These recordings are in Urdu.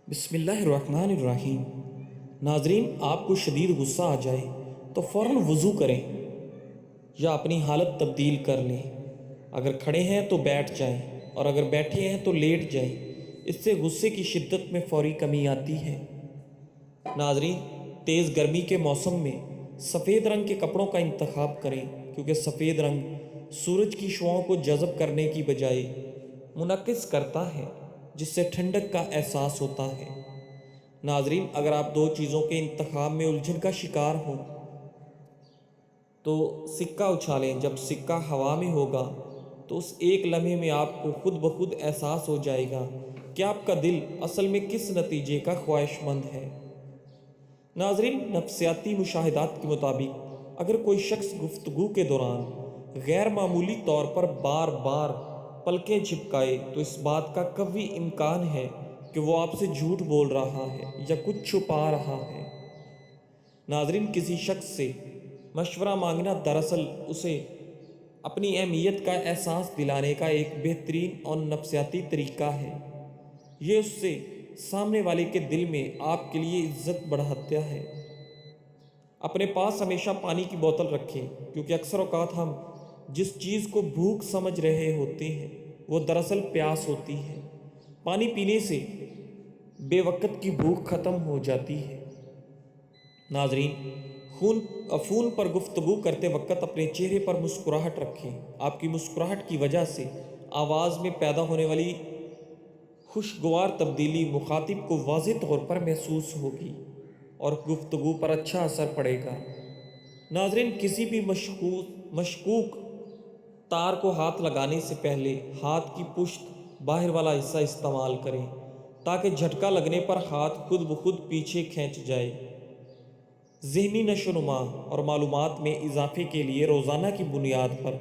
بسم اللہ الرحمن الرحیم۔ ناظرین، آپ کو شدید غصہ آ جائے تو فوراً وضو کریں یا اپنی حالت تبدیل کر لیں۔ اگر کھڑے ہیں تو بیٹھ جائیں اور اگر بیٹھے ہیں تو لیٹ جائیں۔ اس سے غصے کی شدت میں فوری کمی آتی ہے۔ ناظرین، تیز گرمی کے موسم میں سفید رنگ کے کپڑوں کا انتخاب کریں، کیونکہ سفید رنگ سورج کی شعاؤں کو جذب کرنے کی بجائے منعکس کرتا ہے، جس سے ٹھنڈک کا احساس ہوتا ہے۔ ناظرین، اگر آپ دو چیزوں کے انتخاب میں الجھن کا شکار ہوں تو سکہ اچھالیں۔ جب سکہ ہوا میں ہوگا تو اس ایک لمحے میں آپ کو خود بخود احساس ہو جائے گا کہ آپ کا دل اصل میں کس نتیجے کا خواہش مند ہے۔ ناظرین، نفسیاتی مشاہدات کے مطابق اگر کوئی شخص گفتگو کے دوران غیر معمولی طور پر بار بار پلکیں جھپکائے تو اس بات کا قوی امکان ہے کہ وہ آپ سے جھوٹ بول رہا ہے یا کچھ چھپا رہا ہے۔ ناظرین، کسی شخص سے مشورہ مانگنا دراصل اسے اپنی اہمیت کا احساس دلانے کا ایک بہترین اور نفسیاتی طریقہ ہے۔ یہ اس سے سامنے والے کے دل میں آپ کے لیے عزت بڑھاتا ہے۔ اپنے پاس ہمیشہ پانی کی بوتل رکھیں، کیونکہ اکثر اوقات ہم جس چیز کو بھوک سمجھ رہے ہوتے ہیں وہ دراصل پیاس ہوتی ہے۔ پانی پینے سے بے وقت کی بھوک ختم ہو جاتی ہے۔ ناظرین، فون پر گفتگو کرتے وقت اپنے چہرے پر مسکراہٹ رکھیں۔ آپ کی مسکراہٹ کی وجہ سے آواز میں پیدا ہونے والی خوشگوار تبدیلی مخاطب کو واضح طور پر محسوس ہوگی اور گفتگو پر اچھا اثر پڑے گا۔ ناظرین، کسی بھی مشکوک تار کو ہاتھ لگانے سے پہلے ہاتھ کی پشت باہر والا حصہ استعمال کریں تاکہ جھٹکا لگنے پر ہاتھ خود بخود پیچھے کھینچ جائے۔ ذہنی نشو و نما اور معلومات میں اضافے کے لیے روزانہ کی بنیاد پر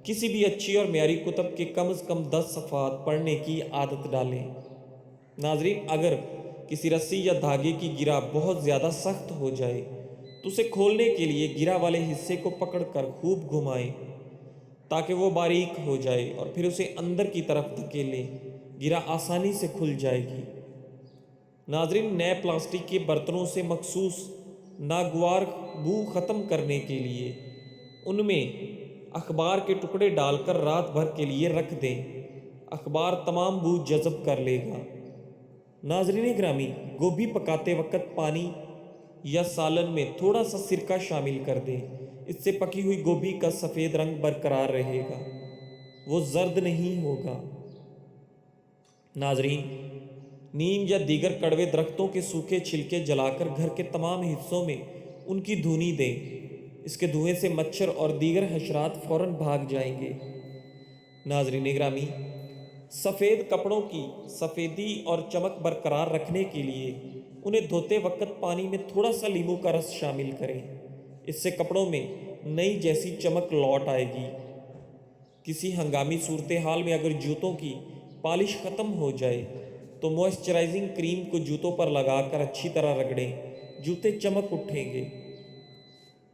کسی بھی اچھی اور معیاری کتب کے کم از کم 10 صفحات پڑھنے کی عادت ڈالیں۔ ناظرین، اگر کسی رسی یا دھاگے کی گرہ بہت زیادہ سخت ہو جائے تو اسے کھولنے کے لیے گرہ والے حصے کو پکڑ کر خوب گھمائیں تاکہ وہ باریک ہو جائے اور پھر اسے اندر کی طرف دھکیلیں۔ گرہ آسانی سے کھل جائے گی۔ ناظرین، نئے پلاسٹک کے برتنوں سے مخصوص ناگوار بو ختم کرنے کے لیے ان میں اخبار کے ٹکڑے ڈال کر رات بھر کے لیے رکھ دیں۔ اخبار تمام بو جذب کر لے گا۔ ناظرین گرامی، گوبھی پکاتے وقت پانی یا سالن میں تھوڑا سا سرکہ شامل کر دیں۔ اس سے پکی ہوئی گوبھی کا سفید رنگ برقرار رہے گا، وہ زرد نہیں ہوگا۔ ناظرین، نیم یا دیگر کڑوے درختوں کے سوکھے چھلکے جلا کر گھر کے تمام حصوں میں ان کی دھونی دیں۔ اس کے دھوئیں سے مچھر اور دیگر حشرات فوراً بھاگ جائیں گے۔ ناظرین گرامی، سفید کپڑوں کی سفیدی اور چمک برقرار رکھنے کے لیے انہیں دھوتے وقت پانی میں تھوڑا سا لیموں کا رس شامل کریں۔ اس سے کپڑوں میں نئی جیسی چمک لوٹ آئے گی۔ کسی ہنگامی صورتحال میں اگر جوتوں کی پالش ختم ہو جائے تو موئسچرائزنگ کریم کو جوتوں پر لگا کر اچھی طرح رگڑیں، جوتے چمک اٹھیں گے۔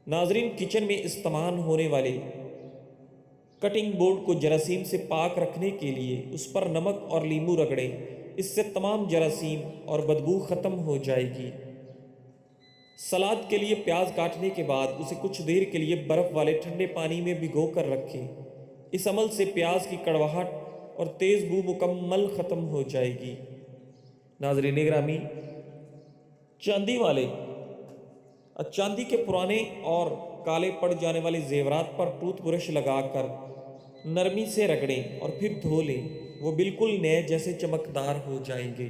ناظرین، کچن میں استعمال ہونے والے کٹنگ بورڈ کو جراثیم سے پاک رکھنے کے لیے اس پر نمک اور لیموں رگڑیں۔ اس سے تمام جراثیم اور بدبو ختم ہو جائے گی۔ سلاد کے لیے پیاز کاٹنے کے بعد اسے کچھ دیر کے لیے برف والے ٹھنڈے پانی میں بھگو کر رکھیں۔ اس عمل سے پیاز کی کڑواہٹ اور تیز بو مکمل ختم ہو جائے گی۔ ناظرین گرامی، چاندی کے پرانے اور کالے پڑ جانے والے زیورات پر ٹوتھ برش لگا کر نرمی سے رگڑیں اور پھر دھو لیں، وہ بالکل نئے جیسے چمکدار ہو جائیں گے۔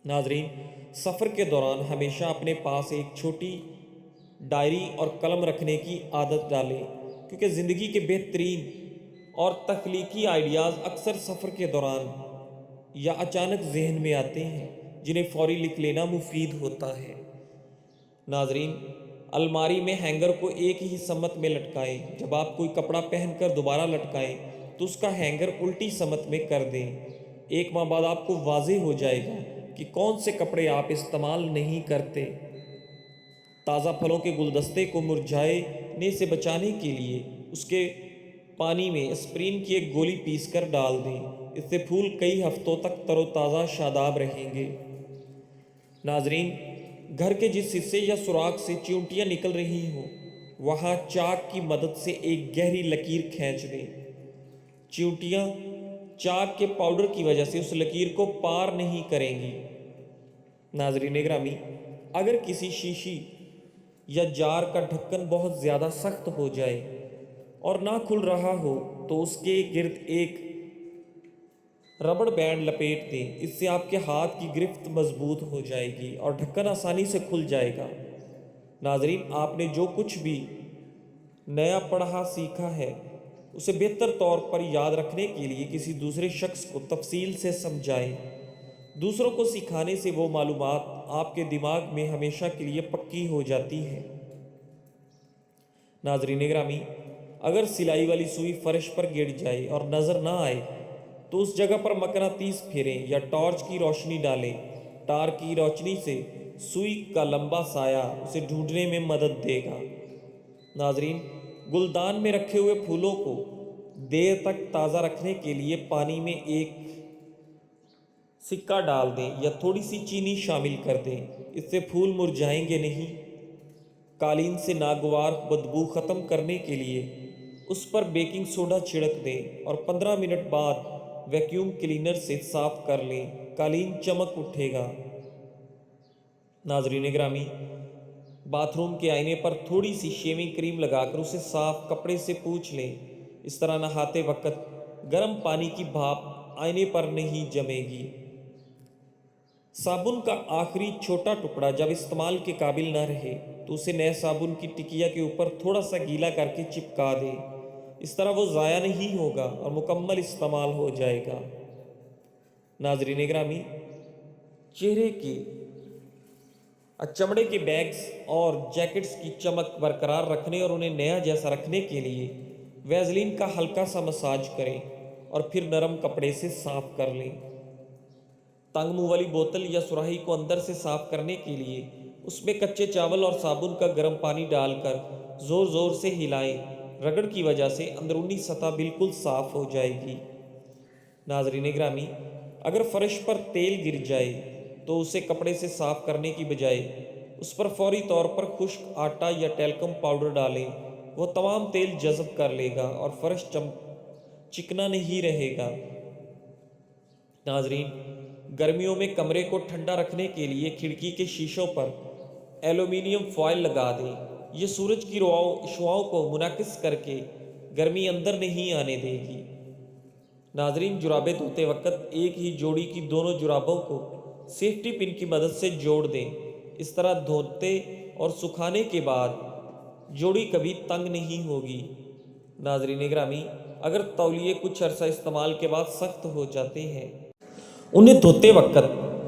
ناظرین، سفر کے دوران ہمیشہ اپنے پاس ایک چھوٹی ڈائری اور قلم رکھنے کی عادت ڈالیں، کیونکہ زندگی کے بہترین اور تخلیقی آئیڈیاز اکثر سفر کے دوران یا اچانک ذہن میں آتے ہیں، جنہیں فوری لکھ لینا مفید ہوتا ہے۔ ناظرین، الماری میں ہینگر کو ایک ہی سمت میں لٹکائیں۔ جب آپ کوئی کپڑا پہن کر دوبارہ لٹکائیں تو اس کا ہینگر الٹی سمت میں کر دیں۔ ایک ماہ بعد آپ کو واضح ہو جائے گا کہ کون سے کپڑے آپ استعمال نہیں کرتے۔ تازہ پھلوں کے گلدستے کو مرجھانے سے بچانے کے لیے اس کے پانی میں اسپرین کی ایک گولی پیس کر ڈال دیں، اس سے پھول کئی ہفتوں تک تر و تازہ شاداب رہیں گے۔ ناظرین، گھر کے جس حصے یا سوراخ سے چیونٹیاں نکل رہی ہوں وہاں چاک کی مدد سے ایک گہری لکیر کھینچ دیں۔ چیونٹیاں چاک کے پاؤڈر کی وجہ سے اس لکیر کو پار نہیں کریں گی۔ ناظرین گرامی، اگر کسی شیشی یا جار کا ڈھکن بہت زیادہ سخت ہو جائے اور نہ کھل رہا ہو تو اس کے گرد ایک ربڑ بینڈ لپیٹ دیں، اس سے آپ کے ہاتھ کی گرفت مضبوط ہو جائے گی اور ڈھکن آسانی سے کھل جائے گا۔ ناظرین، آپ نے جو کچھ بھی نیا پڑھا سیکھا ہے اسے بہتر طور پر یاد رکھنے کے لیے کسی دوسرے شخص کو تفصیل سے سمجھائیں۔ دوسروں کو سکھانے سے وہ معلومات آپ کے دماغ میں ہمیشہ کے لیے پکی ہو جاتی ہے۔ ناظرین گرامی، اگر سلائی والی سوئی فرش پر گر جائے اور نظر نہ آئے تو اس جگہ پر مقناطیس پھیریں یا ٹارچ کی روشنی ڈالیں۔ تار کی روشنی سے سوئی کا لمبا سایہ اسے ڈھونڈنے میں مدد دے گا۔ ناظرین، گلدان میں رکھے ہوئے پھولوں کو دیر تک تازہ رکھنے کے لیے پانی میں ایک سکہ ڈال دیں یا تھوڑی سی چینی شامل کر دیں، اس سے پھول مرجھائیں گے نہیں۔ قالین سے ناگوار بدبو ختم کرنے کے لیے اس پر بیکنگ سوڈا چھڑک دیں اور 15 منٹ بعد ویکیوم کلینر سے صاف کر لیں، قالین چمک اٹھے گا۔ ناظرین گرامی، باتھ روم کے آئینے پر تھوڑی سی شیونگ کریم لگا کر اسے صاف کپڑے سے پوچھ لیں، اس طرح نہاتے وقت گرم پانی کی بھاپ آئینے پر نہیں جمے گی۔ صابن کا آخری چھوٹا ٹکڑا جب استعمال کے قابل نہ رہے تو اسے نئے صابن کی ٹکیا کے اوپر تھوڑا سا گیلا کر کے چپکا دیں، اس طرح وہ ضائع نہیں ہوگا اور مکمل استعمال ہو جائے گا۔ ناظرین گرامی، چہرے کے چمڑے کے بیگز اور جیکٹس کی چمک برقرار رکھنے اور انہیں نیا جیسا رکھنے کے لیے ویزلین کا ہلکا سا مساج کریں اور پھر نرم کپڑے سے صاف کر لیں۔ تنگ منہ والی بوتل یا سراہی کو اندر سے صاف کرنے کے لیے اس میں کچے چاول اور صابن کا گرم پانی ڈال کر زور زور سے ہلائیں، رگڑ کی وجہ سے اندرونی سطح بالکل صاف ہو جائے گی۔ ناظرین گرامی، اگر فرش پر تیل گر جائے تو اسے کپڑے سے صاف کرنے کی بجائے اس پر فوری طور پر خشک آٹا یا ٹیلکم پاؤڈر ڈالیں، وہ تمام تیل جذب کر لے گا اور فرش چکنا نہیں رہے گا۔ ناظرین، گرمیوں میں کمرے کو ٹھنڈا رکھنے کے لیے کھڑکی کے شیشوں پر ایلومینیم فوائل لگا دیں، یہ سورج کی شعاؤں کو منعکس کر کے گرمی اندر نہیں آنے دے گی۔ ناظرین، جرابیں دھوتے وقت ایک ہی جوڑی کی دونوں جرابوں کو سیفٹی پن کی مدد سے جوڑ دیں، اس طرح دھوتے اور سکھانے کے بعد جوڑی کبھی تنگ نہیں ہوگی۔ ناظرین گرامی، اگر تولیے کچھ عرصہ استعمال کے بعد سخت ہو جاتے ہیں انہیں دھوتے وقت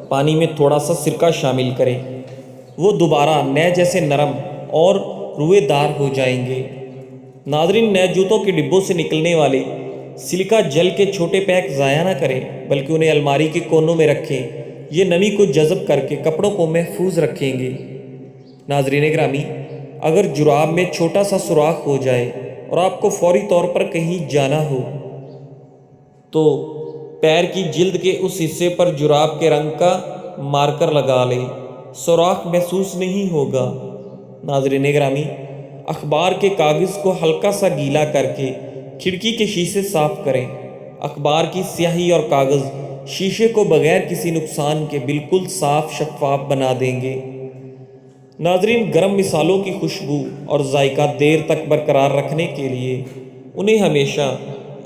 پانی میں تھوڑا سا سرکہ شامل کریں، وہ دوبارہ نئے جیسے نرم اور روئے دار ہو جائیں گے۔ ناظرین، نئے جوتوں کے ڈبوں سے نکلنے والے سلکا جل کے چھوٹے پیک ضائع نہ کریں بلکہ انہیں الماری کے کونوں میں رکھیں، یہ نمی کو جذب کر کے کپڑوں کو محفوظ رکھیں گے۔ ناظرین گرامی، اگر جراب میں چھوٹا سا سوراخ ہو جائے اور آپ کو فوری طور پر کہیں جانا ہو تو پیر کی جلد کے اس حصے پر جراب کے رنگ کا مارکر لگا لیں، سوراخ محسوس نہیں ہوگا۔ ناظرین گرامی، اخبار کے کاغذ کو ہلکا سا گیلا کر کے کھڑکی کے شیشے صاف کریں، اخبار کی سیاہی اور کاغذ شیشے کو بغیر کسی نقصان کے بالکل صاف شفاف بنا دیں گے۔ ناظرین، گرم مصالحوں کی خوشبو اور ذائقہ دیر تک برقرار رکھنے کے لیے انہیں ہمیشہ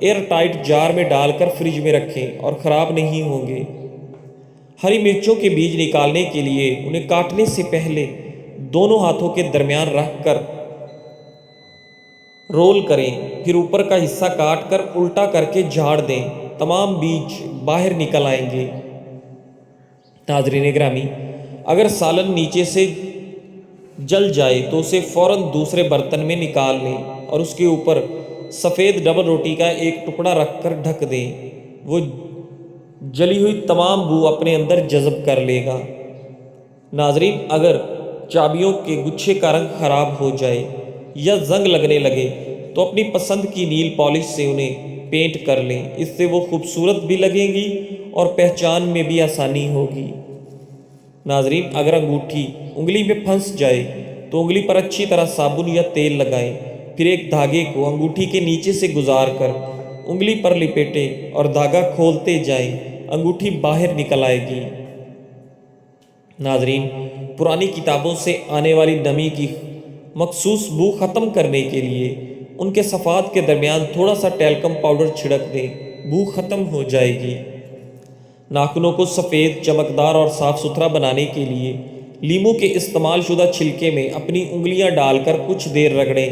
ایئر ٹائٹ جار میں ڈال کر فریج میں رکھیں اور خراب نہیں ہوں گے۔ ہری مرچوں کے بیج نکالنے کے لیے انہیں کاٹنے سے پہلے دونوں ہاتھوں کے درمیان رکھ کر رول کریں، پھر اوپر کا حصہ کاٹ کر الٹا کر کے جھاڑ دیں، تمام بیج باہر نکل آئیں گے۔ ناظرین گرامی، اگر سالن نیچے سے جل جائے تو اسے فوراً دوسرے برتن میں نکال لیں اور اس کے اوپر سفید ڈبل روٹی کا ایک ٹکڑا رکھ کر ڈھک دیں، وہ جلی ہوئی تمام بو اپنے اندر جذب کر لے گا۔ ناظرین، اگر چابیوں کے گچھے کا رنگ خراب ہو جائے یا زنگ لگنے لگے تو اپنی پسند کی نیل پالش سے انہیں پینٹ کر لیں، اس سے وہ خوبصورت بھی لگیں گی اور پہچان میں بھی آسانی ہوگی۔ ناظرین، اگر انگوٹھی انگلی میں پھنس جائے تو انگلی پر اچھی طرح صابن یا تیل لگائیں، پھر ایک دھاگے کو انگوٹھی کے نیچے سے گزار کر انگلی پر لپیٹیں اور دھاگا کھولتے جائیں، انگوٹھی باہر نکل آئے گی۔ ناظرین، پرانی کتابوں سے آنے والی نمی کی مخصوص بو ختم کرنے کے لیے ان کے صفحات کے درمیان تھوڑا سا ٹیلکم پاؤڈر چھڑک دیں، بو ختم ہو جائے گی۔ ناخنوں کو سفید، چمکدار اور صاف ستھرا بنانے کے لیے لیموں کے استعمال شدہ چھلکے میں اپنی انگلیاں ڈال کر کچھ دیر رگڑیں،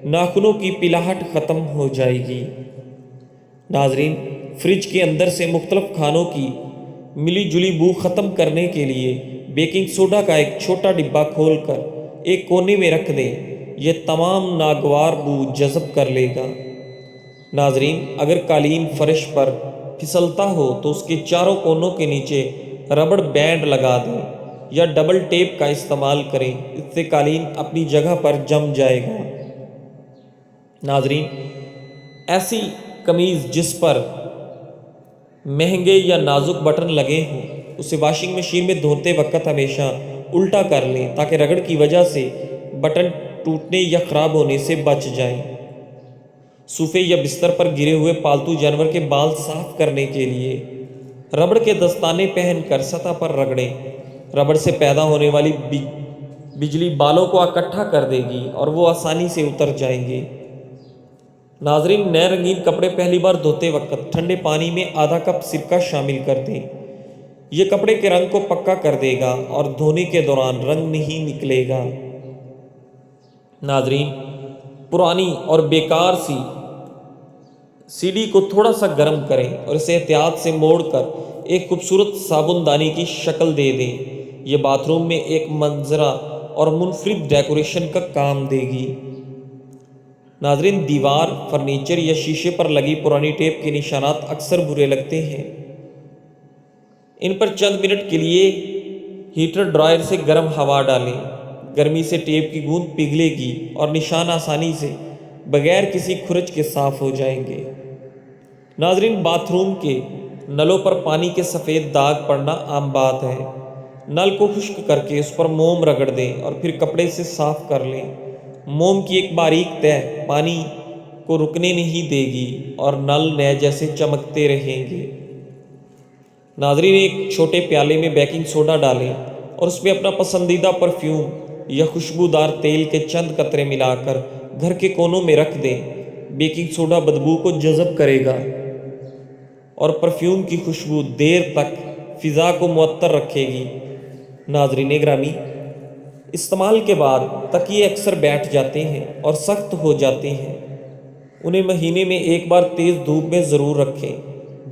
ناخنوں کی پلاہٹ ختم ہو جائے گی۔ ناظرین، فریج کے اندر سے مختلف کھانوں کی ملی جلی بو ختم کرنے کے لیے بیکنگ سوڈا کا ایک چھوٹا ڈبہ کھول کر ایک کونے میں رکھ دیں، یہ تمام ناگوار بو جذب کر لے گا۔ ناظرین، اگر قالین فرش پر پھسلتا ہو تو اس کے چاروں کونوں کے نیچے ربڑ بینڈ لگا دیں یا ڈبل ٹیپ کا استعمال کریں، اس سے قالین اپنی جگہ پر جم جائے گا۔ ناظرین، ایسی قمیض جس پر مہنگے یا نازک بٹن لگے ہوں اسے واشنگ مشین میں دھوتے وقت ہمیشہ الٹا کر لیں تاکہ رگڑ کی وجہ سے بٹن ٹوٹنے یا خراب ہونے سے بچ جائیں۔ صوفے یا بستر پر گرے ہوئے پالتو جانور کے بال صاف کرنے کے لیے ربڑ کے دستانے پہن کر سطح پر رگڑیں، ربڑ سے پیدا ہونے والی بجلی بالوں کو اکٹھا کر دے گی اور وہ آسانی سے اتر جائیں گے۔ ناظرین، نئے رنگین کپڑے پہلی بار دھوتے وقت ٹھنڈے پانی میں آدھا کپ سرکہ شامل کر دیں، یہ کپڑے کے رنگ کو پکا کر دے گا اور دھونے کے دوران رنگ نہیں نکلے گا۔ ناظرین، پرانی اور بیکار سی سی ڈی کو تھوڑا سا گرم کریں اور اسے احتیاط سے موڑ کر ایک خوبصورت صابن دانی کی شکل دے دیں، یہ باتھ روم میں ایک منظرہ اور منفرد ڈیکوریشن کا کام دے گی۔ ناظرین، دیوار، فرنیچر یا شیشے پر لگی پرانی ٹیپ کے نشانات اکثر برے لگتے ہیں، ان پر چند منٹ کے لیے ہیٹر ڈرائر سے گرم ہوا ڈالیں، گرمی سے ٹیپ کی گوند پگھلے گی اور نشان آسانی سے بغیر کسی کھرچ کے صاف ہو جائیں گے۔ ناظرین، باتھ روم کے نلوں پر پانی کے سفید داغ پڑنا عام بات ہے، نل کو خشک کر کے اس پر موم رگڑ دیں اور پھر کپڑے سے صاف کر لیں، موم کی ایک باریک تہ پانی کو رکنے نہیں دے گی اور نل نئے جیسے چمکتے رہیں گے۔ ناظرین، ایک چھوٹے پیالے میں بیکنگ سوڈا ڈالیں اور اس میں اپنا پسندیدہ پرفیوم یا خوشبودار تیل کے چند قطرے ملا کر گھر کے کونوں میں رکھ دیں، بیکنگ سوڈا بدبو کو جذب کرے گا اور پرفیوم کی خوشبو دیر تک فضا کو معطر رکھے گی۔ ناظرین گرامی، استعمال کے بعد تکیے اکثر بیٹھ جاتے ہیں اور سخت ہو جاتے ہیں، انہیں مہینے میں ایک بار تیز دھوپ میں ضرور رکھیں،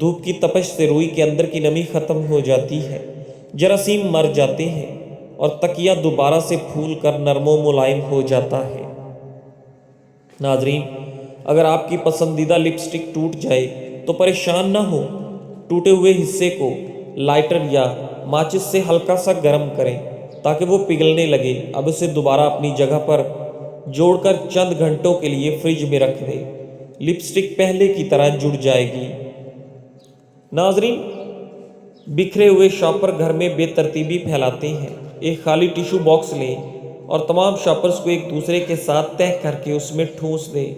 دھوپ کی تپش سے روئی کے اندر کی نمی ختم ہو جاتی ہے، جراثیم مر جاتے ہیں اور تکیہ دوبارہ سے پھول کر نرم و ملائم ہو جاتا ہے۔ ناظرین، اگر آپ کی پسندیدہ لپسٹک ٹوٹ جائے تو پریشان نہ ہو، ٹوٹے ہوئے حصے کو لائٹر یا ماچس سے ہلکا سا گرم کریں تاکہ وہ پگھلنے لگے، اب اسے دوبارہ اپنی جگہ پر جوڑ کر چند گھنٹوں کے لیے فریج میں رکھ دیں، لپسٹک پہلے کی طرح جڑ جائے گی۔ ناظرین، بکھرے ہوئے شاپر گھر میں بے ترتیبی پھیلاتے ہیں، ایک خالی ٹیشو باکس لیں اور تمام شاپرز کو ایک دوسرے کے ساتھ تہہ کر کے اس میں ٹھونس دیں،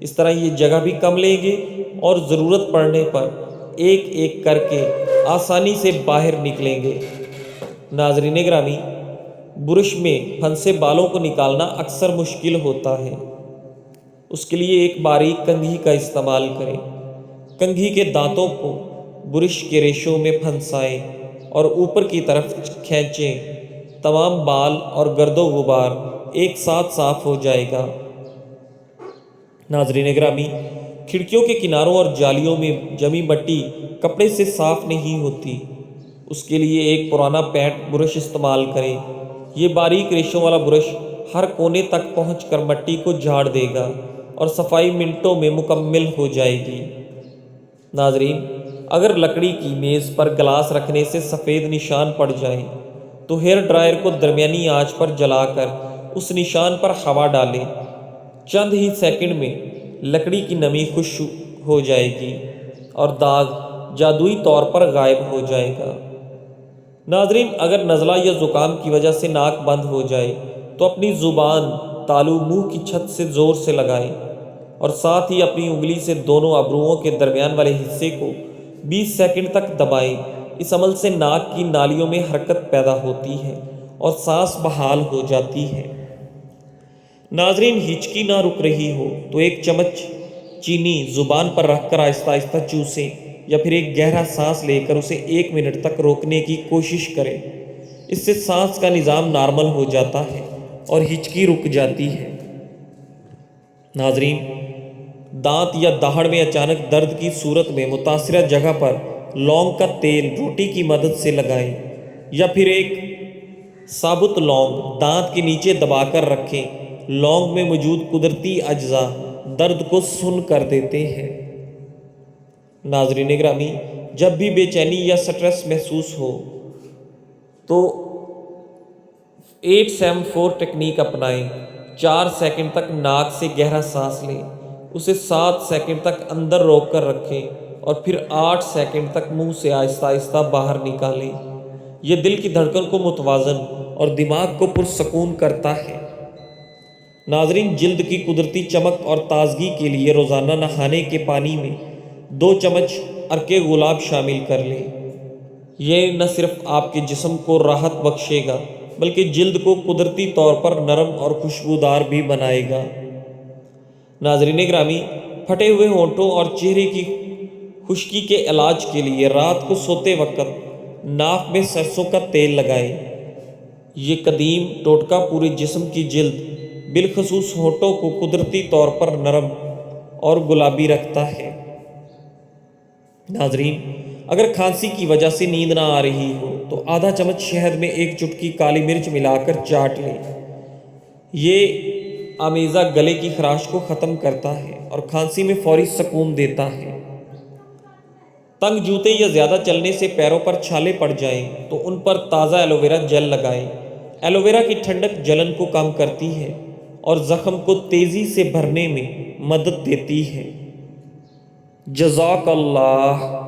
اس طرح یہ جگہ بھی کم لیں گے اور ضرورت پڑنے پر ایک ایک کر کے آسانی سے باہر نکلیں گے۔ ناظرین گرامی، برش میں پھنسے بالوں کو نکالنا اکثر مشکل ہوتا ہے، اس کے لیے ایک باریک کنگھی کا استعمال کریں، کنگھی کے دانتوں کو برش کے ریشوں میں پھنسائیں اور اوپر کی طرف کھینچیں، تمام بال اور گرد و غبار ایک ساتھ صاف ہو جائے گا۔ ناظرین گرامی، کھڑکیوں کے کناروں اور جالیوں میں جمی مٹی کپڑے سے صاف نہیں ہوتی، اس کے لیے ایک پرانا پینٹ برش استعمال کریں، یہ باریک ریشوں والا برش ہر کونے تک پہنچ کر مٹی کو جھاڑ دے گا اور صفائی منٹوں میں مکمل ہو جائے گی۔ ناظرین، اگر لکڑی کی میز پر گلاس رکھنے سے سفید نشان پڑ جائیں تو ہیئر ڈرائر کو درمیانی آنچ پر جلا کر اس نشان پر ہوا ڈالیں، چند ہی سیکنڈ میں لکڑی کی نمی خشک ہو جائے گی اور داغ جادوئی طور پر غائب ہو جائے گا۔ ناظرین، اگر نزلہ یا زکام کی وجہ سے ناک بند ہو جائے تو اپنی زبان تالو منہ کی چھت سے زور سے لگائیں اور ساتھ ہی اپنی انگلی سے دونوں ابروؤں کے درمیان والے حصے کو 20 سیکنڈ تک دبائیں۔ اس عمل سے ناک کی نالیوں میں حرکت پیدا ہوتی ہے اور سانس بحال ہو جاتی ہے۔ ناظرین، ہچکی نہ رک رہی ہو تو 1 چمچ چینی زبان پر رکھ کر آہستہ آہستہ چوسیں یا پھر ایک گہرا سانس لے کر اسے 1 منٹ تک روکنے کی کوشش کریں۔ اس سے سانس کا نظام نارمل ہو جاتا ہے اور ہچکی رک جاتی ہے۔ ناظرین، دانت یا دہاڑ میں اچانک درد کی صورت میں متاثرہ جگہ پر لونگ کا تیل روٹی کی مدد سے لگائیں یا پھر ایک ثابت لونگ دانت کے نیچے دبا کر رکھیں۔ لونگ میں موجود قدرتی اجزاء درد کو سن کر دیتے ہیں۔ ناظرین گرامی، جب بھی بے چینی یا سٹریس محسوس ہو تو 8-7-4 ٹیکنیک اپنائیں۔ 4 سیکنڈ تک ناک سے گہرا سانس لیں، اسے 7 سیکنڈ تک اندر روک کر رکھیں اور پھر 8 سیکنڈ تک منہ سے آہستہ آہستہ باہر نکالیں۔ یہ دل کی دھڑکن کو متوازن اور دماغ کو پرسکون کرتا ہے۔ ناظرین، جلد کی قدرتی چمک اور تازگی کے لیے روزانہ نہانے کے پانی میں 2 چمچ عرق گلاب شامل کر لیں۔ یہ نہ صرف آپ کے جسم کو راحت بخشے گا بلکہ جلد کو قدرتی طور پر نرم اور خوشبودار بھی بنائے گا۔ ناظرین گرامی، پھٹے ہوئے ہونٹوں اور چہرے کی خشکی کے علاج کے لیے رات کو سوتے وقت ناک میں سرسوں کا تیل لگائیں۔ یہ قدیم ٹوٹکا پورے جسم کی جلد بالخصوص ہونٹوں کو قدرتی طور پر نرم اور گلابی رکھتا ہے۔ ناظرین، اگر کھانسی کی وجہ سے نیند نہ آ رہی ہو تو آدھا چمچ شہد میں 1 چٹکی کالی مرچ ملا کر چاٹ لیں۔ یہ آمیزہ گلے کی خراش کو ختم کرتا ہے اور کھانسی میں فوری سکون دیتا ہے۔ تنگ جوتے یا زیادہ چلنے سے پیروں پر چھالے پڑ جائیں تو ان پر تازہ ایلوویرا جیل لگائیں۔ ایلوویرا کی ٹھنڈک جلن کو کم کرتی ہے اور زخم کو تیزی سے بھرنے میں مدد دیتی ہے۔ جزاک اللہ۔